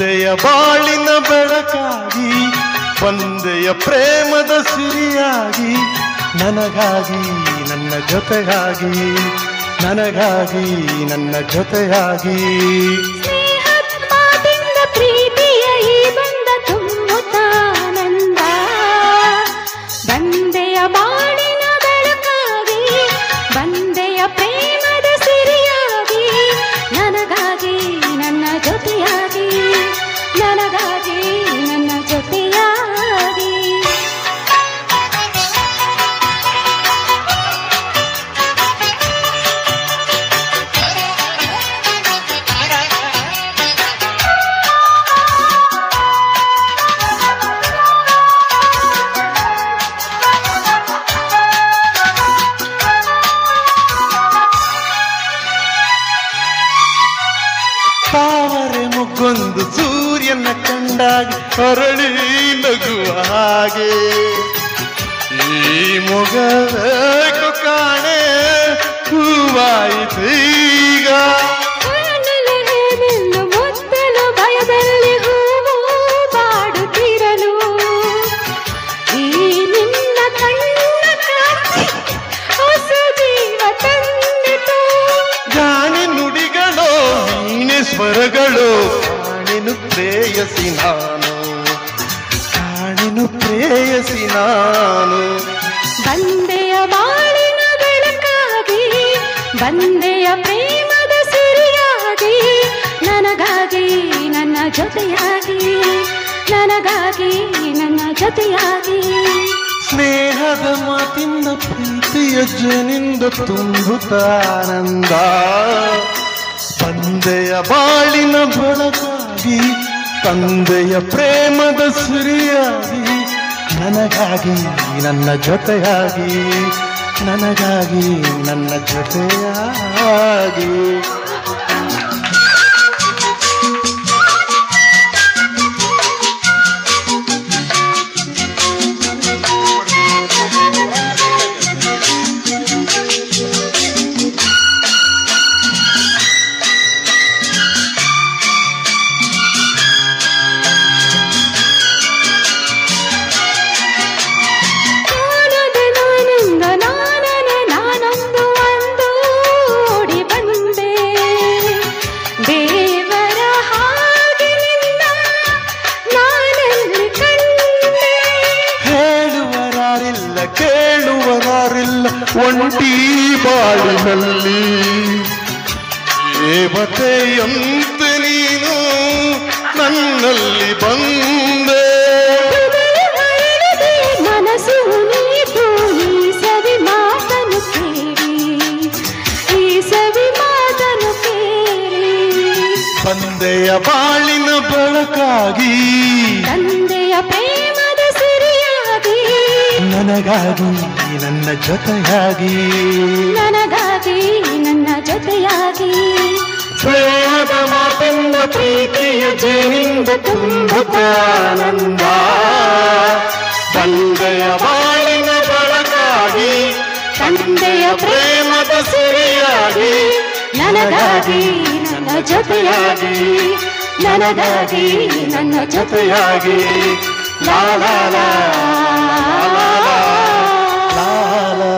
ಬಂದೆಯ ಬಾಳಿನ ಬೆಳಕಾಗಿ, ಬಂದೆಯ ಪ್ರೇಮದ ಸಿರಿಯಾಗಿ, ನನಗಾಗಿ ನನ್ನ ಜೊತೆಗಾಗಿ, ನನಗಾಗಿ ನನ್ನ ಜೊತೆಯಾಗಿ. ಸ್ನೇಹದಿಂದ ಪ್ರೀತಿಯ ಈ ಬಂದ ತುಂಬುತ್ತಾನಂದ, ಬಂದೆಯ ಬಾಳಿನ ಬೆಳಕಾಗಿ, ಬಂದೆಯ ಪ್ರೇಮದ ಸಿರಿಯಾಗಿ, ನನಗಾಗಿ ನನ್ನ ಜೊತೆಯಾಗಿ, ನನಗಾಗಿ ನನ್ನ ಜೊತೆಯಾಗಿ. ತಾವರೆ ಮುಗ್ಗೊಂದು ಸೂರ್ಯನ ಕಂಡಾಗಿ ಹೊರಳಿ ನಗುವ ಹಾಗೆ, ಈ ಮೊಗವೇಕು ಕಾಣೆ ಹೂವಾಯಿತೀಗ. ಮುತ್ತಲು ಭಯದಲ್ಲಿ ಹೂವು ಬಾಡುತ್ತಿರಲು, ಈ ನಿನ್ನ ಕಣ್ಣ ಹೊಸ ಜೀವ ತಂದಿತು. ಜಾಣಿ ನುಡಿಗಳು ನೀನೆ ಸ್ವರಗಳು, ಕಾಣಿನು ಪ್ರೇಯಸಿ ನಾನು, ಕಾಣಿನು ಪ್ರೇಯಸಿ ನಾನು. ಬಂದೆಯ ಬಾಳಿನ ಬೆಳಕಾಗಿ, ಬಂದೆಯ ಪ್ರೇಮದ ಸಿರಿಯಾಗಿ, ನನಗಾಗಿ ನನ್ನ ಜೊತೆಯಾಗಿ, ನನಗಾಗಿ ನನ್ನ ಜೊತೆಯಾಗಿ. ಸ್ನೇಹದ ಮಾತಿನ ಪ್ರೀತಿಯ ಜನಿಂದ ತುಂಬುತ್ತಾನಂದ, ಬಂದೆಯ ಬಾಳಿನ ಬೆಳಕಾಗಿ, ತಂದೆಯ ಪ್ರೇಮದ ಸಿರಿಯಾಗಿ, ನನಗಾಗಿ ನನ್ನ ಜೊತೆಯಾಗಿ, ನನಗಾಗಿ ನನ್ನ ಜೊತೆಯಾಗಿ. ಕೇಳುವರಾರಿಲ್ಲ ಒಂಟಿ ಬಾಳಿನಲ್ಲಿ, ದೇವತೆಯಂತೆ ನೀನು ನನ್ನಲ್ಲಿ ಬಂದೆ. ಮನಸ್ಸು ನೀತು ಈ ಸವಿ ಮಾತನು ಕೇಳಿ, ಈ ಸವಿ ಮಾತನು ಕೇಳಿ. ಬಂದೆಯ ಬಾಳಿನ ಬೆಳಕಾಗಿ, ತಂದೆಯ ಪ್ರೇಮದ ಸಿರಿಯಾಗಿ, ನನಗಾಗಿ ನನ್ನ ಜೊತೆಯಾಗಿ, ನನಗಾಗಿ ನನ್ನ ಜೊತೆಯಾಗಿ. ಪ್ರೇಮದ ಮಾತೆಂದ ಪ್ರೀತಿಯ ಜೇನಿಂದ ತುಂಬುತ್ತಾನಂದ, ಬಂದೆಯ ಬಾಳಿನ ಬೆಳಕಾಗಿ, ತಂದೆಯ ಪ್ರೇಮದ ಸಿರಿಯಾಗಿ, ನನಗಾಗಿ ನನ್ನ ಜೊತೆಯಾಗಿ, ನನಗಾಗಿ ನನ್ನ ಜೊತೆಯಾಗಿ. ಲಾ ಲಾ ಲಾ ಲಾ ಲಾ ಲಾ ಲಾ.